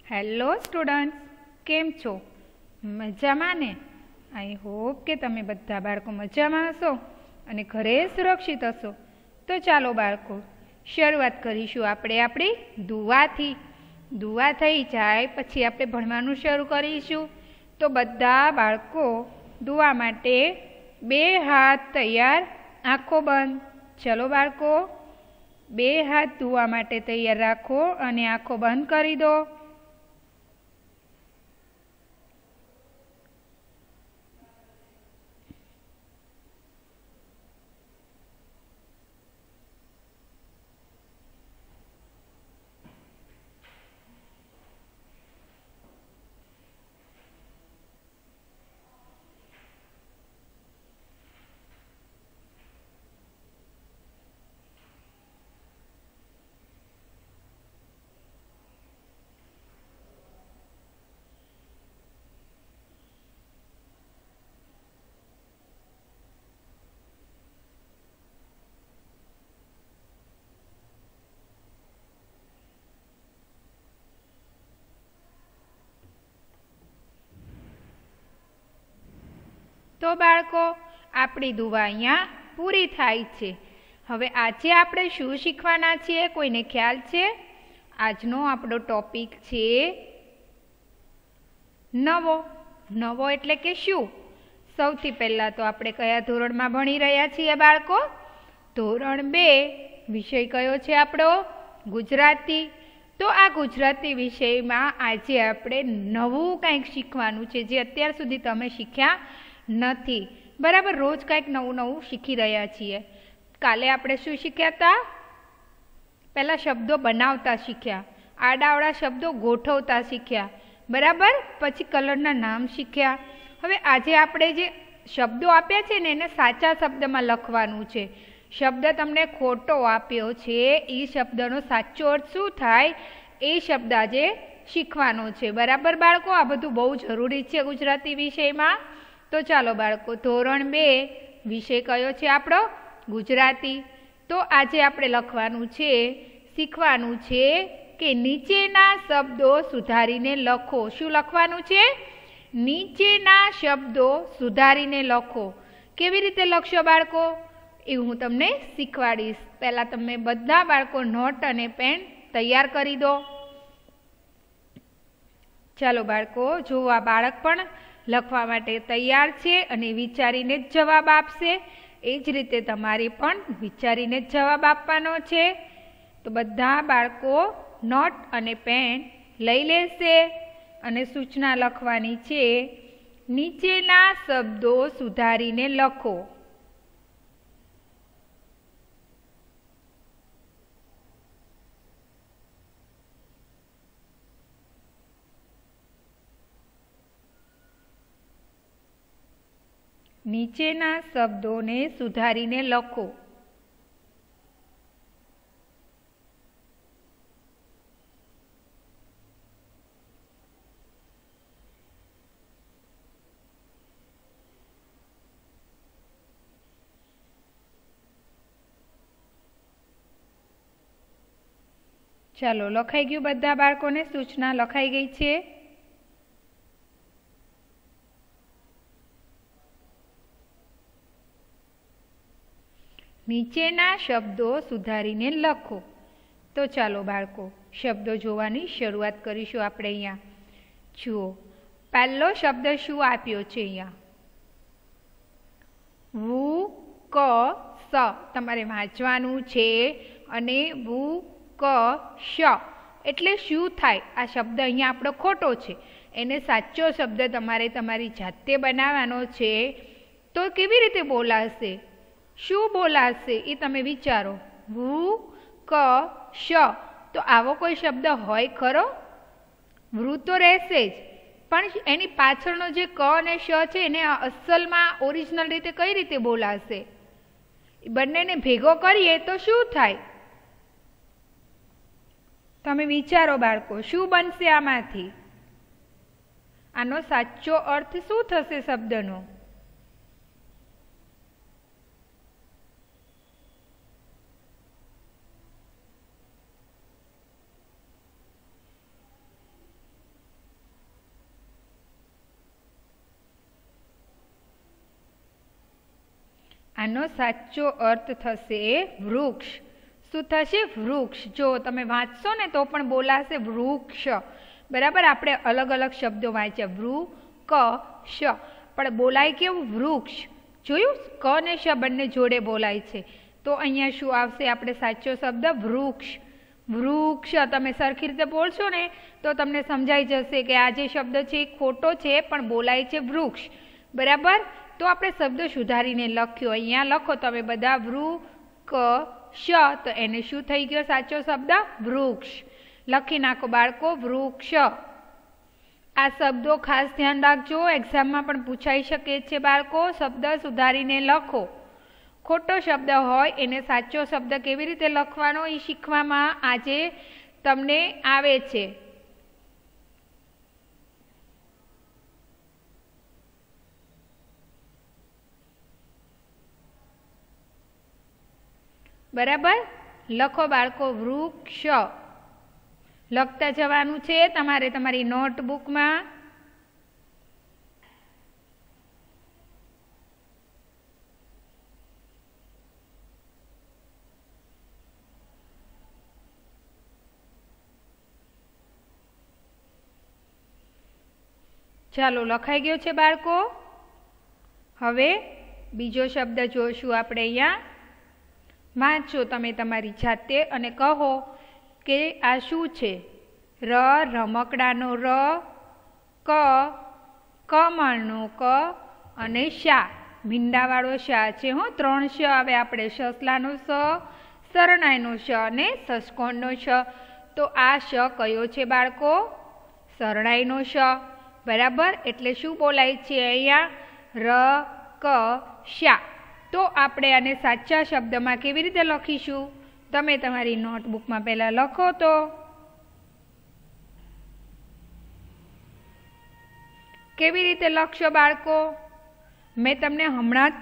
Hello students, કેમ છો? મજામાં ને? આઈ હોપ કે તમે બધા બાળકો મજામાં હશો અને ઘરે સુરક્ષિત હશો. તો ચાલો બાળકો, શરૂઆત કરીશું આપણે આપણી દુઆથી. દુઆ થઈ જાય પછી આપણે ભણવાનું શરૂ કરીશું. તો બધા બાળકો દુઆ માટે 2 હાથ તૈયાર, આંખો બંધ. ચલો બાળકો, 2 હાથ દુઆ માટે તૈયાર રાખો અને આંખો બંધ કરી દો. તો બાળકો, આપણી દુઆ અહીંયા પૂરી થાય છે. હવે આજે આપણે શું શીખવાના છીએ, કોઈને ખ્યાલ છે? આજનો આપણો ટોપિક છે નવો. નવો એટલે કે શું? સૌથી પહેલાં તો આપણે કયા ધોરણમાં ભણી રહ્યા છીએ બાળકો? ધોરણ 2. વિષય કયો છે આપણો? ગુજરાતી. તો આ ગુજરાતી વિષયમાં આજે આપણે નવું કંઈક શીખવાનું છે, જે અત્યાર સુધી તમે શીખ્યા નથી. બરાબર, રોજ કંઈક નવું નવું શીખી રહ્યા છીએ. કાલે આપણે શું શીખ્યા હતા? પહેલાં શબ્દો બનાવતા શીખ્યા, આડાઅવળા શબ્દો ગોઠવતા શીખ્યા. બરાબર, પછી કલરના નામ શીખ્યા. હવે આજે આપણે જે શબ્દો આપ્યા છે ને, એને સાચા શબ્દમાં લખવાનું છે. શબ્દ તમને ખોટો આપ્યો છે, એ શબ્દનો સાચો અર્થ શું થાય એ શબ્દ આજે શીખવાનો છે. બરાબર બાળકો, આ બધું બહુ જરૂરી છે ગુજરાતી વિષયમાં. તો ચાલો બાળકો, ધોરણ 2 વિષય કયો છે આપણો? ગુજરાતી. તો આજે આપણે લખવાનું છે, શીખવાનું છે કે નીચેના શબ્દો સુધારીને લખો. શું લખવાનું છે? નીચેના શબ્દો સુધારીને લખો. કેવી રીતે લખશો બાળકો, એવું હું તમને શીખવાડીશ. પહેલાં તમે બધા બાળકો નોટ અને પેન તૈયાર કરી દો. ચાલો બાળકો, જો આ બાળક પણ લખવા માટે તૈયાર છે અને વિચારીને જ જવાબ આપશે. એ જ રીતે તમારે પણ વિચારીને જ જવાબ આપવાનો છે. તો બધા બાળકો નોટ અને પેન લઈ લેશે અને સૂચના લખવાની છે, નીચેના શબ્દો સુધારીને લખો. નીચેના શબ્દોને સુધારીને લખો. ચાલો, લખાઈ ગયું બધા બાળકોને? સૂચના લખાઈ ગઈ છે? નીચેના શબ્દો સુધારીને લખો. તો ચાલો બાળકો, શબ્દો જોવાની શરૂઆત કરીશું આપણે. અહીંયા જુઓ, પહેલો શબ્દ શું આપ્યો છે? અહીંયા વુ ક સ તમારે વાંચવાનું છે. અને વુ ક શ એટલે શું થાય? આ શબ્દ અહીંયા આપણો ખોટો છે, એને સાચો શબ્દ તમારે તમારી જાતે બનાવવાનો છે. તો કેવી રીતે બોલાશે? શું બોલાશે એ તમે વિચારો. વુ ક શ, તો આવો કોઈ શબ્દ હોય ખરો? વૃ તો રહેશે જ, પણ એની પાછળનો જે ક અને શ છે એને અસલમાં ઓરિજિનલ રીતે કઈ રીતે બોલાશે? બંનેને ભેગો કરીએ તો શું થાય? તમે વિચારો બાળકો, શું બનશે આમાંથી? આનો સાચો અર્થ શું થશે શબ્દનો? આનો સાચો અર્થ થશે વૃક્ષ. શું થશે? વૃક્ષ. જો તમે વાંચશો ને તો પણ બોલાશે વૃક્ષ. બરાબર, આપણે અલગ અલગ શબ્દો વાંચ્યા, વૃ-ક-શ, પણ બોલાય કેવું? વૃક્ષ. જોયું? ક ને શ બંને જોડે બોલાય છે. તો અહીંયા શું આવશે? આપણે સાચો શબ્દ વૃક્ષ. વૃક્ષ. તમે સરખી રીતે બોલશો ને તો તમને સમજાઈ જશે કે આ જે શબ્દ છે એ ખોટો છે, પણ બોલાય છે વૃક્ષ. બરાબર, તો આપણે શબ્દ સુધારીને લખ્યો. અહીંયા લખો તમે બધા વૃ-ક-શ, તો એને શું થઈ ગયો સાચો શબ્દ? વૃક્ષ. લખી નાખો બાળકો, વૃક્ષ. આ શબ્દો ખાસ ધ્યાન રાખજો, એક્ઝામમાં પણ પૂછાઈ શકે છે બાળકો. શબ્દ સુધારીને લખો. ખોટો શબ્દ હોય એને સાચો શબ્દ કેવી રીતે લખવાનો એ શીખવામાં આજે તમને આવે છે. બરાબર, લખો બાળકો વૃક્ષ. લખતા જવાનું છે તમારે તમારી નોટબુકમાં. ચાલો, લખાઈ ગયો છે બાળકો. હવે બીજો શબ્દ જોઈશું આપણે. અહીંયા વાંચો તમે તમારી જાતે અને કહો કે આ શું છે? ર, રમકડાનો ર, ક, કમળનો ક, અને શા, મીંડાવાળો શા છે. હો, 3 શ આવે આપણે. સસલાનો સ, શરણાઈનો શ અને સસકોણનો શ. તો આ શ કયો છે બાળકો? શરણાઈનો શ. બરાબર, એટલે શું બોલાય છે અહીંયા? ર, ક, શા. તો આપણે આને સાચા શબ્દમાં કેવી રીતે લખીશું? તમે તમારી નોટબુકમાં પહેલા લખો. તો કેવી રીતે લખશો બાળકો? મેં તમને હમણાં જ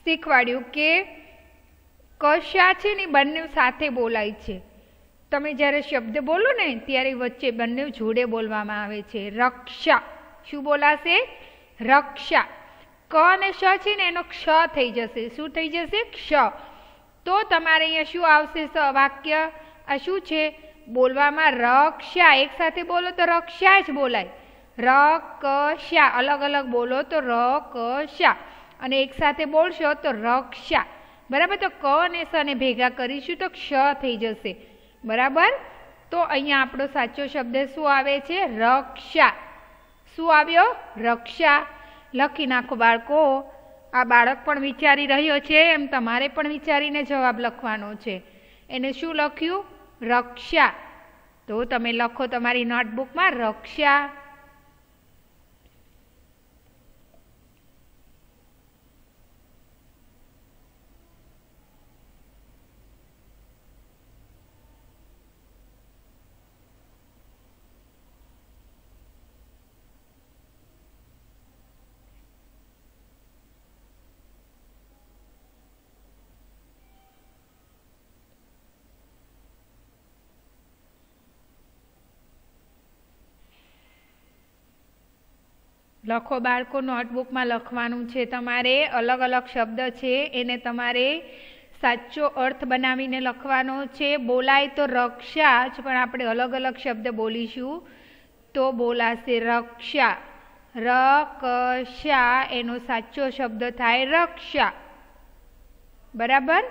શીખવાડ્યું કે કશા છે ને બંને સાથે બોલાય છે. તમે જ્યારે શબ્દ બોલો ને ત્યારે વચ્ચે બંને જોડે બોલવામાં આવે છે. રક્ષા. શું બોલાશે? રક્ષા. ક અને શ છે ને એનો ક્ષ થઈ જશે. શું થઈ જશે? ક્ષ. તો તમારે અહીંયા શું આવશે? વાક્ય આ શું છે બોલવામાં? રક્ષા. એક સાથે બોલો તો રક્ષા જ બોલાય. ર, ક, શા. અલગ અલગ બોલો તો ર, ક, શા. અને એક સાથે બોલશો તો રક્ષા. બરાબર, તો ક અને સ ને ભેગા કરીશું તો ક્ષ થઈ જશે. બરાબર, તો અહીંયા આપણો સાચો શબ્દ શું આવે છે? રક્ષા. શું આવ્યો? રક્ષા. લખી નાખો બાળકો. આ બાળક પણ વિચારી રહ્યો છે એમ તમારે પણ વિચારીને જવાબ લખવાનો છે. એને શું લખ્યું? રક્ષા. તો તમે લખો તમારી નોટબુકમાં રક્ષા. લખો બાળકો, નોટબુકમાં લખવાનું છે તમારે. અલગ અલગ શબ્દ છે એને તમારે સાચો અર્થ બનાવીને લખવાનો છે. બોલાય તો રક્ષા જ, પણ આપણે અલગ અલગ શબ્દ બોલીશું તો બોલાશે રક્ષા. ર, ક, શા એનો સાચો શબ્દ થાય રક્ષા. બરાબર,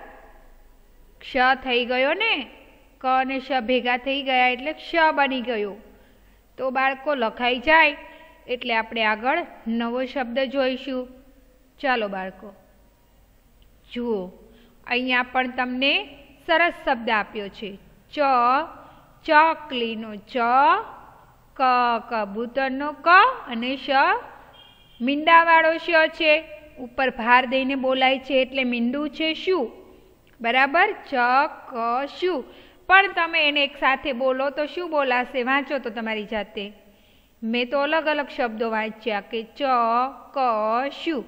ક્ષ થઈ ગયો ને, ક અને શ ભેગા થઈ ગયા એટલે ક્ષ બની ગયો. તો બાળકો લખાઈ જાય એટલે આપણે આગળ નવો શબ્દ જોઈશું. ચાલો બાળકો જુઓ, અહીંયા પણ તમને સરસ શબ્દ આપ્યો છે. ચકલીનો ચ, ક, કબૂતરનો ક, અને શ મીંડાવાળો શ છે. ઉપર ભાર દઈને બોલાય છે એટલે મીંડું છે શું. બરાબર, ચ, ક, શું. પણ તમે એને એક સાથે બોલો તો શું બોલાશે? વાંચો તો તમારી જાતે. મેં તો અલગ અલગ શબ્દો વાંચ્યા કે ચ, ક, શું.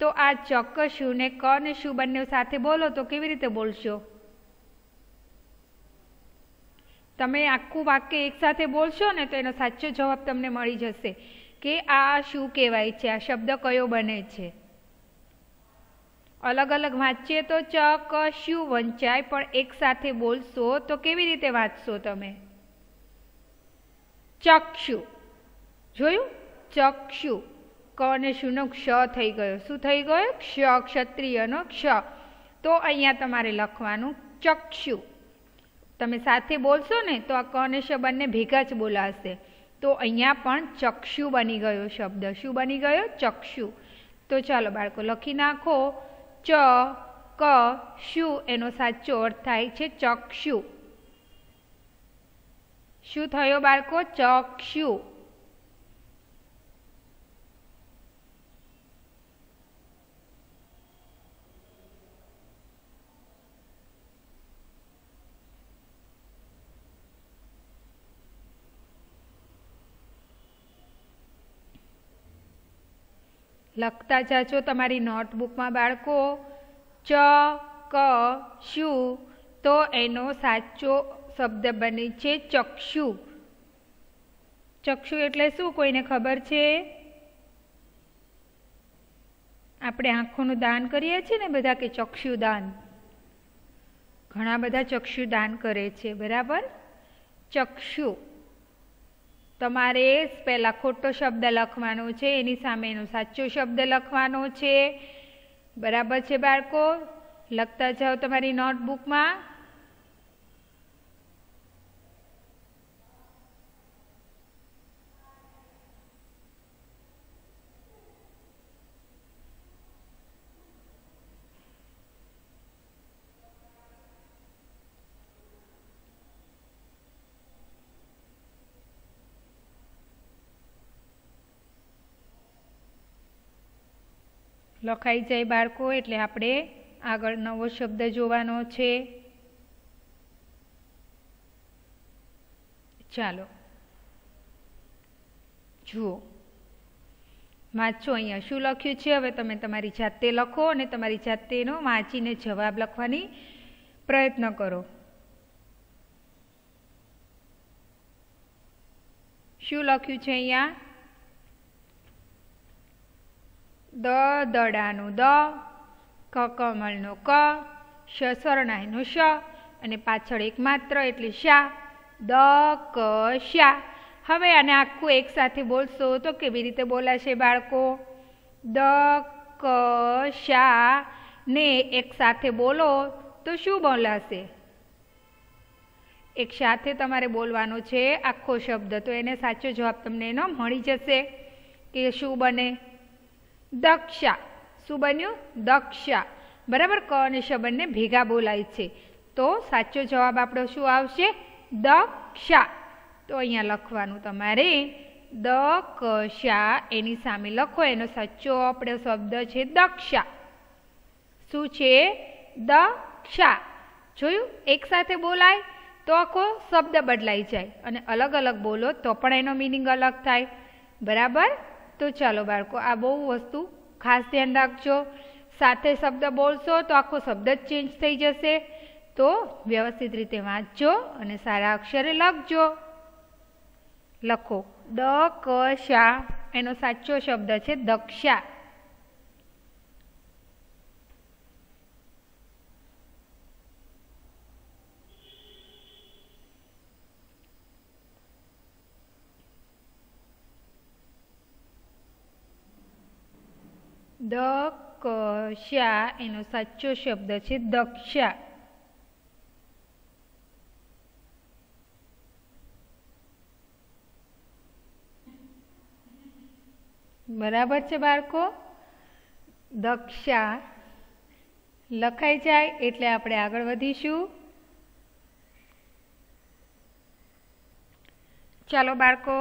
તો આ ચકશું ને ક ને શું બંને સાથે બોલો તો કેવી રીતે બોલશો? તમે આખું વાક્ય એક સાથે બોલશો ને તો એનો સાચો જવાબ તમને મળી જશે કે આ શું કહેવાય છે, આ શબ્દ કયો બને છે. अलग अलग वाँचीए तो च क श्यू वंचाय, पण एक साथे बोलशो तो केवी रीते वाँचशो तमे? चक्षु। जोयुं? चक्षु। क ने शू नो क्ष थई गयो। शुं थई गयो? क्ष, क्षत्रियनो क्ष। तो अहींया तमारे लखवानुं चक्षु। तमे साथे बोलशो ने तो आ क ने श बंने भेगा ज बोलाशे। तो अहींया पण चक्षु बनी गयो शब्द। शुं बनी गयो? चक्षु। तो चालो बाळको लखी नाखो। च क शू एनो साचो अर्थ थाय छे चक्षु। शुं थयो बाळको? चक्षु। लखता जाजो तमारी नोटबुक में बाळको। च क शू तो एनो साचो शब्द बने छे चक्षु। चक्षु एटले शुं कोईने खबर छे? आपणे आँखोनुं दान करीए छीए ने बधा के चक्षुदान। घणा बधा चक्षुदान करे छे, बराबर। चक्षु तमारे पहला खोटो शब्द लखवानो छे, एनी सामे एनो साचो शब्द लखवानो छे। बराबर छे बाळको? लखता जाओ तमारी नोटबुक में। लखाई जाए बाळको एटले आपणे आगळ नवो शब्द जोवानो छे। चालो जुओ, वाँचो अहींया शुं लख्युं छे। हवे तमे तमारी जाते लखो अने तमारी जाते एनो वाँचीने जवाब लखवानी प्रयत्न करो। शुं लख्युं छे अहींया? द दडानो द, क कमळनो क, श शरणाईनो श अने पाछळ एक मात्र एटले शा। द क शा। हवे आने आखुं एक साथे बोलशो तो केवी रीते बोलाशे बाळको? द क शा ने एक साथे बोलो तो शुं बोलाशे? एक साथे तमारे बोलवानो छे आखो शब्द, तो एने साचो जवाब तमने एनो मळी जशे के शुं बने? दक्षा। शुं बन्युं? दक्षा। बराबर। क अने श बंने भेगा बोलाय छे, तो साचो जवाब आपणो शुं आवशे? दक्षा। तो अहींया लखवानुं तमारे द क शा एनी सामे लखो एनो साचो आपणो शब्द छे दक्षा। शुं छे? दक्षा। जोयुं? एक साथे बोलाय तो आखो शब्द बदलाई जाय अने अलग अलग बोलो तो पण एनो मीनिंग अलग थाय। बराबर। तो चलो बाळको आ बहु वस्तु खास ध्यान राखजो। साथे शब्द बोलशो तो आखो शब्द ज चेन्ज थई जशे। तो व्यवस्थित रीते वाँचजो अने सारा अक्षरे लखजो। लखो द क शा एनो साचो शब्द छे दक्षा। द क शा एनो साचो शब्द छे दक्षा। बराबर छे बाळको? दक्षा लखाई जाय एटले आपणे आगळ वधीशुं। चालो बाळको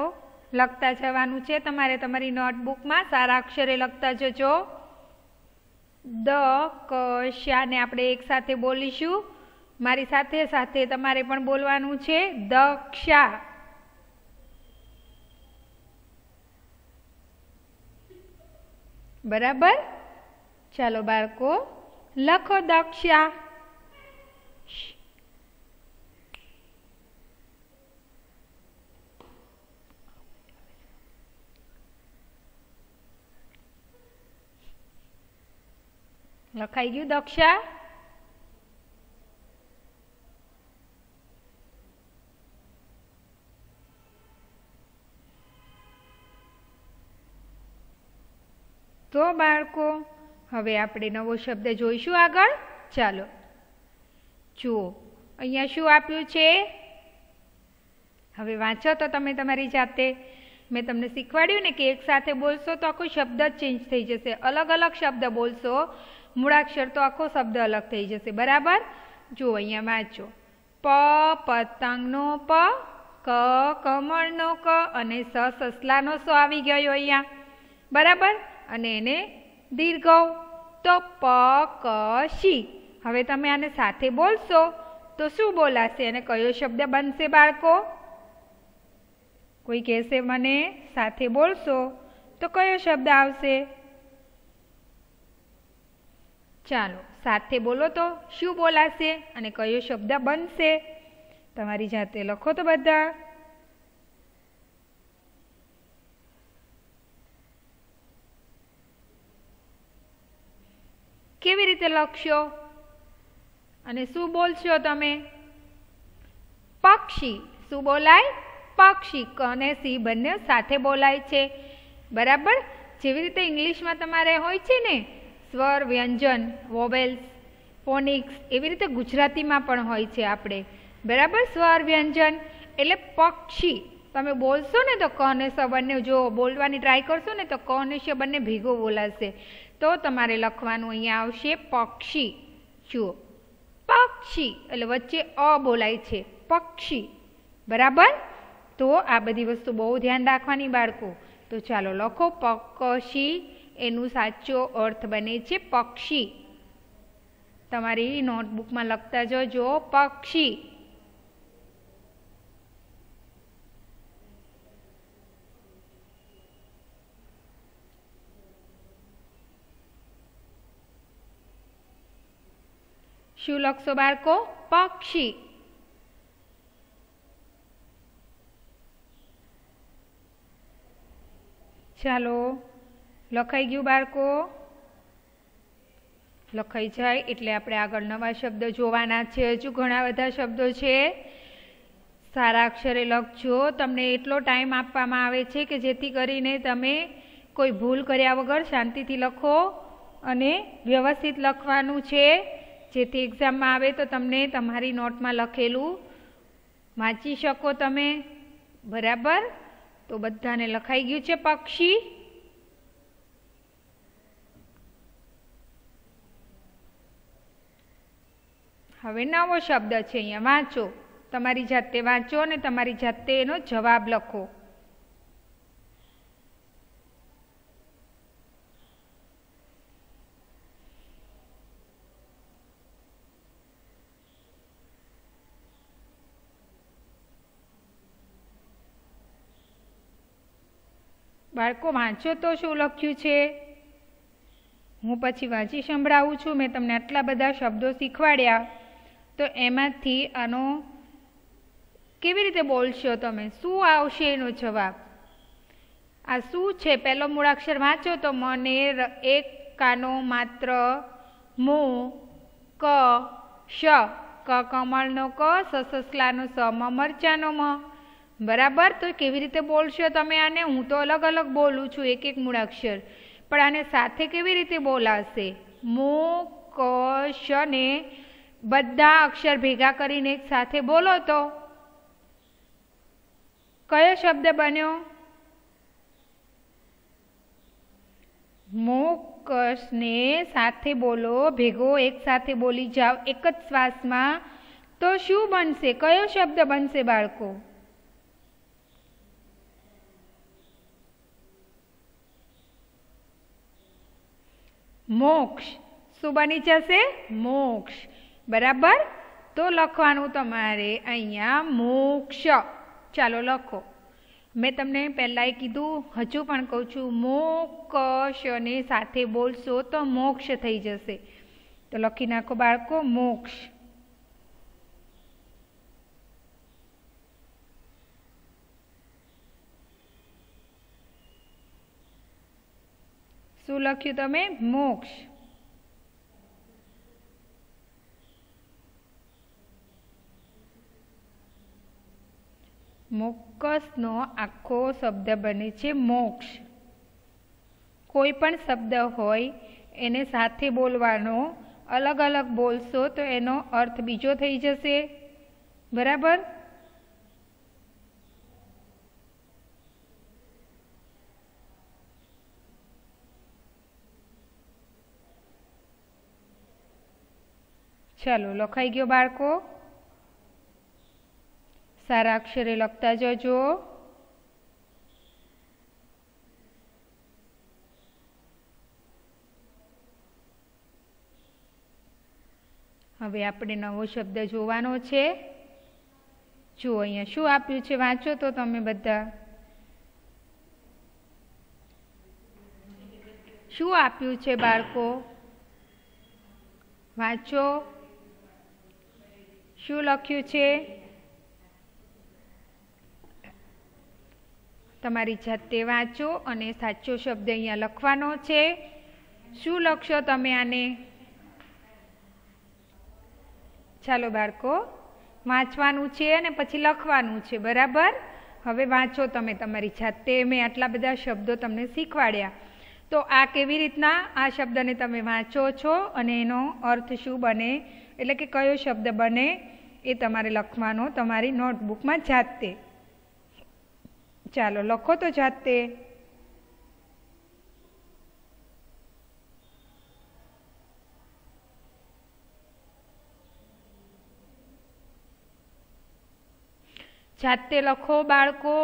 लखता जवानुं छे तमारे तमारी नोटबुक में। सारा अक्षरे लखता जजो। द क शा ने आपणे एक साथे बोलीशुं। मारी साथे साथे तमारे पण बोलवानुं छे दक्षा। बराबर। चालो बाळको लखो दक्षा। લખાઈ ગયું દક્ષા? તો બાળકો હવે આપણે નવો શબ્દ જોઈશું આગળ. ચાલો જુઓ અહીંયા શું આપ્યું છે. હવે વાંચો તો તમે તમારી જાતે. મેં તમને શીખવાડ્યું ને કે એક સાથે બોલશો તો આખો શબ્દ જ ચેન્જ થઈ જશે. અલગ અલગ શબ્દ બોલશો મૂળાક્ષર તો આખો શબ્દ અલગ થઈ જશે. બરાબર? જુઓ અહીંયા વાંચો. પ પતંગનો પ, ક કમળનો ક અને સ સસલાનો સ આવી ગયો અહીંયા. બરાબર? અને એને દીર્ઘ તો પ ક શી. હવે તમે આને સાથે બોલશો તો શું બોલાશે અને કયો શબ્દ બનશે બાળકો? કોઈ કહેશે મને સાથે બોલશો તો કયો શબ્દ આવશે? ચાલો સાથે બોલો તો શું બોલાશે અને કયો શબ્દ બનશે? તમારી જાતે લખો તો બધા. કેવી રીતે લખશો અને શું બોલશો તમે? પક્ષી. શું બોલાય? પક્ષી. ક અને સી બંને સાથે બોલાય છે. બરાબર? જેવી રીતે ઇંગ્લિશમાં તમારે હોય છે ને સ્વર વ્યંજન વોવેલ્સ ફોનિક્સ, એવી રીતે ગુજરાતીમાં પણ હોય છે આપણે. બરાબર? સ્વર વ્યંજન એટલે પક્ષી. તમે બોલશો ને તો ક અને સ બંને જો બોલવાની ટ્રાય કરશો ને તો ક અને સ બંને ભેગો બોલાશે. તો તમારે લખવાનું અહીંયા આવશે પક્ષી. જુઓ પક્ષી એટલે વચ્ચે અ બોલાય છે પક્ષી. બરાબર? તો આ બધી વસ્તુ બહુ ધ્યાન રાખવાની બાળકો. તો ચાલો લખો પક્ષી. એનું સાચો અર્થ બને છે પક્ષી. તમારી નોટબુકમાં લખતા જજો પક્ષી. શું લખશો બાળકો? પક્ષી. ચાલો લખાઈ ગયું બાળકો? લખાઈ જાય એટલે આપણે આગળ નવા શબ્દ જોવાના છે. હજુ ઘણા બધા શબ્દો છે. સારા અક્ષરે લખજો. તમને એટલો ટાઈમ આપવામાં આવે છે કે જેથી કરીને તમે કોઈ ભૂલ કર્યા વગર શાંતિથી લખો અને વ્યવસ્થિત લખવાનું છે, જેથી એક્ઝામમાં આવે તો તમને તમારી નોટમાં લખેલું વાંચી શકો તમે. બરાબર? તો બધાને લખાઈ ગયું છે પક્ષી? હવે નવો શબ્દ છે અહીંયા વાંચો. તમારી જાતે વાંચો અને તમારી જાતે એનો જવાબ લખો. બાળકો વાંચો તો શું લખ્યું છે? હું પછી વાંચી સંભળાવું છું. મેં તમને આટલા બધા શબ્દો શીખવાડ્યા તો એમાંથી આનો કેવી રીતે બોલશો તમે? શું આવશે એનો જવાબ? આ શું છે? પહેલો મૂળાક્ષર વાંચો તો મને એક કાનો માત્ર મો ક શ ક કમળનો ક સસલાનો સ મ મરચાનો મ. બરાબર? તો કેવી રીતે બોલશો તમે આને? હું તો અલગ અલગ બોલું છું એક એક મૂળાક્ષર, પણ આને સાથે કેવી રીતે બોલાશે? મો ક શ ને બધા અક્ષર ભેગા કરીને એક સાથે બોલો તો કયો શબ્દ બન્યો? મોકસને સાથે બોલો, ભેગો એક સાથે બોલી જાઓ એક જ શ્વાસમાં તો શું બનશે? કયો શબ્દ બનશે બાળકો? મોક્ષ. શું બની જશે? મોક્ષ. બરાબર? તો લખવાનું તમારે અહીંયા મોક્ષ. ચાલો લખો. મેં તમને પહેલાંય કીધું, હજુ પણ કહું છું, મોક્ષને સાથે બોલશો તો મોક્ષ થઈ જશે. તો લખી નાખો બાળકો મોક્ષ. શું લખ્યું તમે? મોક્ષ. મોક્ષનો આખો શબ્દ બને છે મોક્ષ. કોઈ પણ શબ્દ હોય એને સાથે બોલવાનો, અલગ અલગ બોલશો તો એનો અર્થ બીજો થઈ જશે. બરાબર? ચાલો, લખાઈ ગયો બાળકો? સારા અક્ષરે લખતા જજો. હવે આપણે નવો શબ્દ જોવાનો છે. જુઓ અહીંયા શું આપ્યું છે, વાંચો તો તમે બધા. શું આપ્યું છે બાળકો? વાંચો. શું લખ્યું છે? તમારી જાતે વાંચો અને સાચો શબ્દ અહીંયા લખવાનો છે. શું લખશો તમે આને? ચાલો બાળકો, વાંચવાનું છે અને પછી લખવાનું છે. બરાબર? હવે વાંચો તમે તમારી જાતે. મેં આટલા બધા શબ્દો તમને શીખવાડ્યા, તો આ કેવી રીતના આ શબ્દને તમે વાંચો છો અને એનો અર્થ શું બને, એટલે કે કયો શબ્દ બને એ તમારે લખવાનો તમારી નોટબુકમાં જાતે. ચાલો લખો તો જાતે. જાતે લખો બાળકો.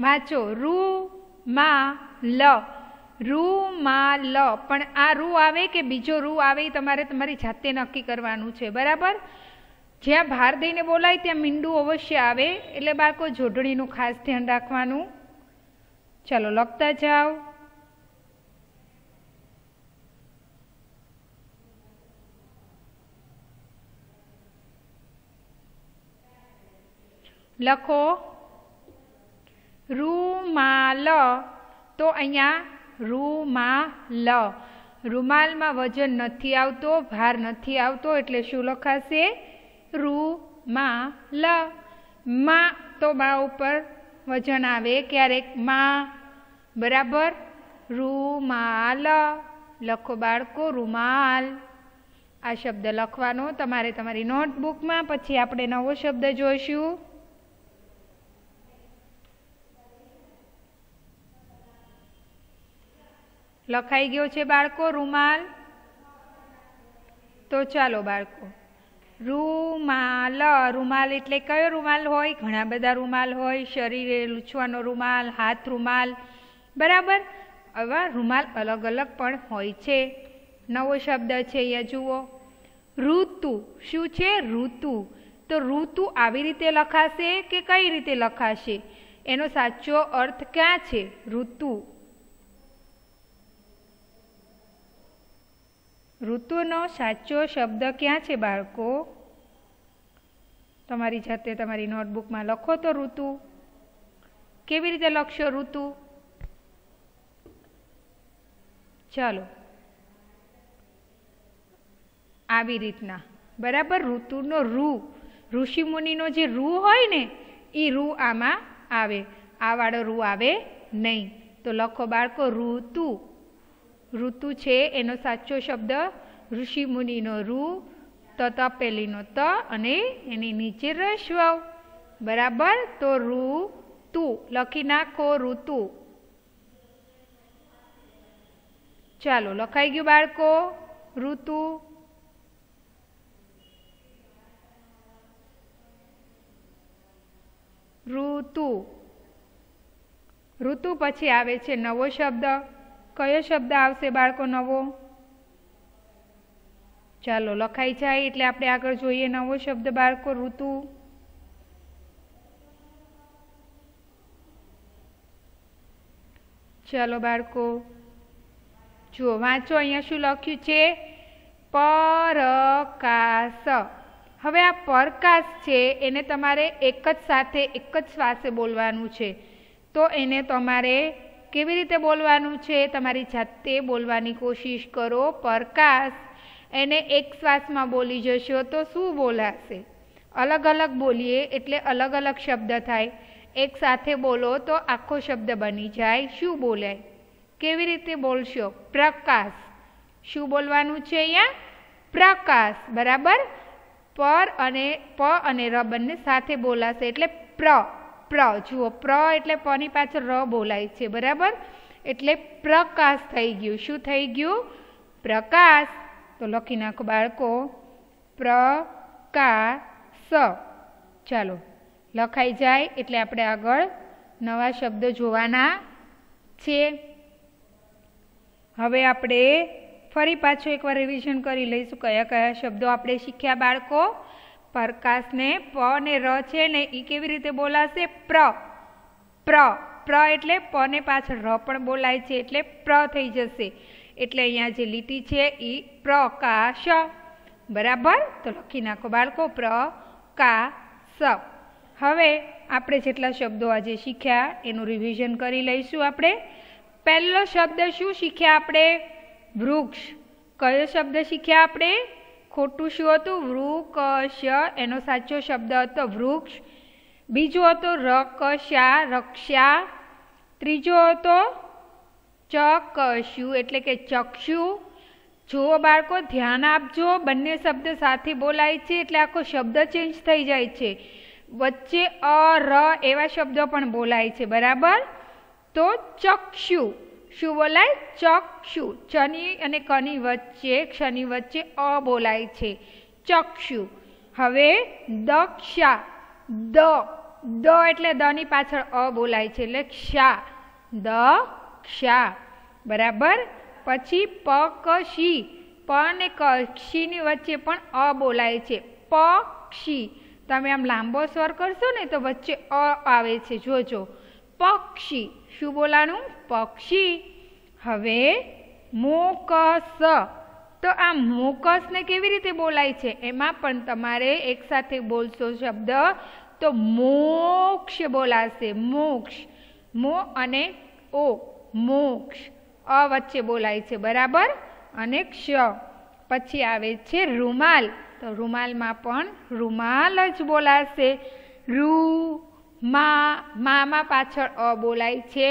વાંચો. રૂમાલ. રૂમાલ. પણ આ રૂ આવે કે બીજો રૂ આવે એ તમારે તમારી જાતે નક્કી કરવાનું છે. બરાબર? જ્યાં ભાર દઈને બોલાય ત્યાં મીંડું અવશ્ય આવે, એટલે બાળકો જોડણીનું ખાસ ધ્યાન રાખવાનું. ચાલો લખતા જાઓ. લખો રૂમાલ. તો અહીંયા રૂમાલ. રૂમાલમાં વજન નથી આવતો, ભાર નથી આવતો, એટલે શું લખાશે? રૂમાલ. માં તો બા ઉપર વજન આવે ક્યારેક, માં. બરાબર? રૂમાલ. લખો બાળકો રૂમાલ. આ શબ્દ લખવાનો તમારે તમારી નોટબુકમાં. પછી આપણે નવો શબ્દ જોઈશું. લખાઈ ગયો છે બાળકો રૂમાલ? તો ચાલો બાળકો, રૂમાલ. રૂમાલ એટલે કયો રૂમાલ હોય? ઘણા બધા રૂમાલ હોય. શરીરે લૂછવાનો રૂમાલ, હાથ રૂમાલ. બરાબર? આવા રૂમાલ અલગ અલગ પણ હોય છે. નવો શબ્દ છે અહીંયા જુઓ, ઋતુ. શું છે? ઋતુ. તો ઋતુ આવી રીતે લખાશે કે કઈ રીતે લખાશે? એનો સાચો અર્થ ક્યાં છે? ઋતુ. ઋતુનો સાચો શબ્દ ક્યાં છે બાળકો? તમારી જાતે તમારી નોટબુકમાં લખો તો ઋતુ. કેવી રીતે લખશો ઋતુ? ચાલો આવી રીતના. બરાબર? ઋતુનો રૂ, ઋષિમુનિનો જે રૂ હોય ને એ રૂ આમાં આવે, આ વાળો રૂ આવે નહીં. તો લખો બાળકો ઋતુ. ઋતુ છે એનો સાચો શબ્દ ઋષિમુનિનો રૂ, તપેલીનો ત અને એની નીચે રસ્વ. બરાબર? તો ઋતુ લખી નાખો ઋતુ. ચાલો લખાઈ ગયું બાળકો ઋતુ? ઋતુ. ઋતુ પછી આવે છે નવો શબ્દ. કયો શબ્દ આવશે બાળકો નવો? ચાલો લખાઈ જાય એટલે આપણે આગળ જોઈએ નવો શબ્દ બાળકો ઋતુ. ચાલો બાળકો જુઓ, વાંચો. અહીંયા શું લખ્યું છે? પરકાશ. હવે આ પરકાશ છે એને તમારે એક જ સાથે એક જ શ્વાસે બોલવાનું છે. તો એને તમારે કેવી રીતે બોલવાનું છે? તમારી જાતે બોલવાની કોશિશ કરો. પરકાશ એને એક શ્વાસમાં બોલી જશો તો શું બોલાશે? अलग अलग बोलीए एटले अलग अलग शब्द थाय। एक साथे बोलो तो आखो शब्द बनी जाए। शुं बोलाय? केवी रीते बोलशो? प्रकाश। शुं बोलवानुं छे अहींया? प्रकाश। बराबर। पर अने प अने र बंने साथे बोलाशे एटले प्र। प्र जुओ, प्र एटले प नी पाछळ र बोलाय छे। बराबर। एटले प्रकाश थई गयुं। शुं थई गयुं? प्रकाश। तो लखी नाखो बाळको, प्रकाश। चालो लखाई जाए एटले आपणे आगळ नवा शब्दो जोवाना छे। हवे आपणे फरी पाछो एकवार रिविजन करी लईशुं कया कया शब्दों आपणे शीख्या बाळको। प्रकाश ने प ने र छे ने ई केवी रीते बोलाशे? प्र। प्र। प्र एटले प ने पाछळ र पण बोलाय छे एटले प्र थई जशे। एटले अहींया जे લીટી छे ई प्रकाश। बराबर। तो लखी नाखो बाळको, प्रकाश। हवे आपणे जेटला शब्दों आजे शीख्या एनुं रिविजन करी लईशुं आपणे। पहेलो शब्द शुं शीख्या आपणे? वृक्ष। कयो शब्द शीख्या आपणे? खोटुं शुं हतुं? वृक्ष। एनो साचो शब्द हतो वृक्ष। बीजो हतो रक्षा, रक्षा। त्रीजो हतो चक्षु एटले के चक्षु। जो बाळको ध्यान आपजो, बंने शब्द साथे बोलाय छे एटले आखो शब्द चेन्ज थई जाय छे। वच्चे अ र एवा शब्दो पण बोलाय छे। बराबर। तो चक्षु। शुं बोलाय? चक्षु। चनी अने कनी वच्चे, क्षनी वच्चे अ बोलाय छे। चक्षु। हवे दक्षा। द। द एटले द नी पाछळ अ बोलाय छे एटलेक्षा। दक्षा। बराबर। पछी पक्षी। प ने क्षी नी वच्चे पण अ बोलाय छे। पक्षी। तमे आम लांबो स्वर करशो ने तो वच्चे अ आवे छे। जोजो। पक्षी। शुं बोलानुं? पक्षी। हवे मोकस। तो आ मोकस ने केवी रीते बोलाय छे? एमां पण तमारे एक साथे बोलशो शब्द तो मोक्ष बोलाशे। मोक्ष। मो अने ओ, मोक्ष। अ वच्चे बोलाय छे। बराबर। अने क्ष। पछी आवे छे रुमाल। तो रुमाल मां पण रुमाल ज बोलाशे। रु मा पाछळ अ बोलाय छे।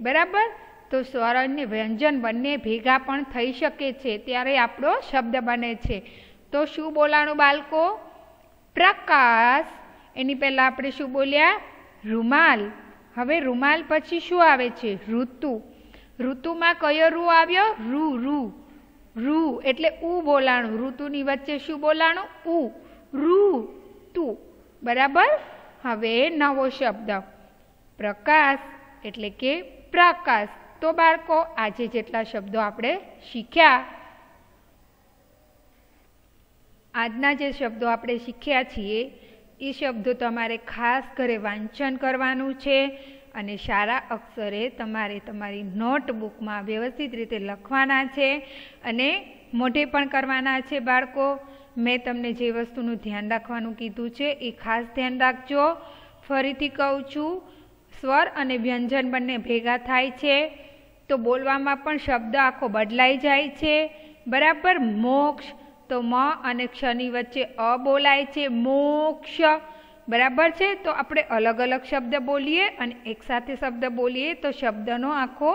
बराबर। तो स्वर अने व्यंजन बंने भेगा पण थई शके छे त्यारे आपणो शब्द बने छे। तो शुं बोलाणुं बाळको? प्रकाश। एनी पहेला आपणे शुं बोल्या? रुमाल। हवे रुमाल पछी शुं आवे छे? ऋतु। ऋतुमां कयो रु आव्यो? रु। रु। रु एटले उ बोलाणुं। ऋतुनी वच्चे शुं बोलाणुं? उ। ऋतु। बराबर। हवे नवो शब्द प्रकाश एटले के प्रकाश। तो बाळको आजे जेटला शब्दों आपणे शीख्या, आजना जे शब्दों आपणे शीख्या छीए ए शब्दों तमारे खास घरे वांचन करवानुं छे अने सारा अक्षरे तमारे तमारी नोटबुक में व्यवस्थित रीते लखवाना छे अने मोढे पण करवाना छे। बाळको मैं तमने जे वस्तुनुं ध्यान राखवानुं कीधुं छे ए खास ध्यान राखजो। फरीथी कहूं छुं, स्वर अने व्यंजन बंने भेगा थाय छे तो बोलवामां पण शब्द आखो बदलाई जाय छे। बराबर। मोक्ष तो म अने क्षनी वच्चे अ बोलाय छे। मोक्ष। बराबर छे। तो आपणे अलग अलग शब्द बोलीए अने एक साथे शब्द बोलीए तो शब्दनो आखो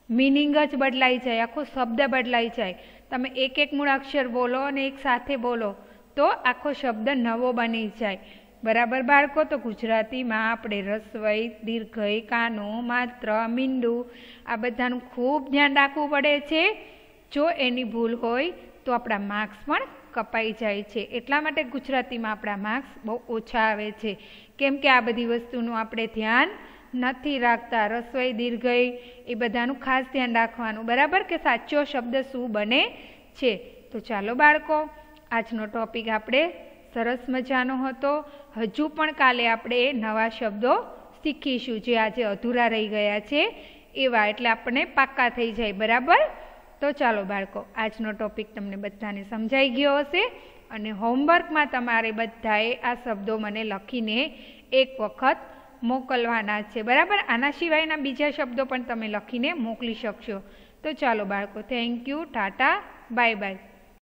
मीनिंग ज बदलाई जाय, आखो शब्द बदलाई जाय। तमे एक एक मूळाक्षर बोलो अने एक साथे बोलो तो आखो शब्द नवो बनी जाय। बराबर बाळको। तो गुजराती में आपणे रस्वई, दीर्घई, कानो, मात्र, मींडू आ बधानुं खूब ध्यान राखवुं पड़े छे। जो एनी भूल होय तो आपणा मार्क्स पण कपाई जाय छे। एटला माटे गुजराती में आपणा मार्क्स बहु ओछा आवे छे केम के आ बधी वस्तुनुं आपणे ध्यान नथी राखता। रस्वई, दीर्घई ए बधानुं खास ध्यान राखवानुं। बराबर के साचो शब्द शुं बने छे। तो चालो बाळको आजनो टॉपिक आपणे सरस मजानो हतो। हजू पण काले आपणे नवा शब्दों शीखीशुं जे आजे अधूरा रही गया छे एवा, एटले आपणे पाक्का थई जाय। बराबर। तो चालो बाळको आजनो टॉपिक तमने बधाने समजाई गयो हशे अने होमवर्क में तमारे बधाए आ शब्दों मने लखीने एक वखत मोकलवाना छे। बराबर। आना सिवायना बीजा शब्दों पण तमे लखीने मोकली शकशो। तो चालो बाळको, thank you, tata, bye bye.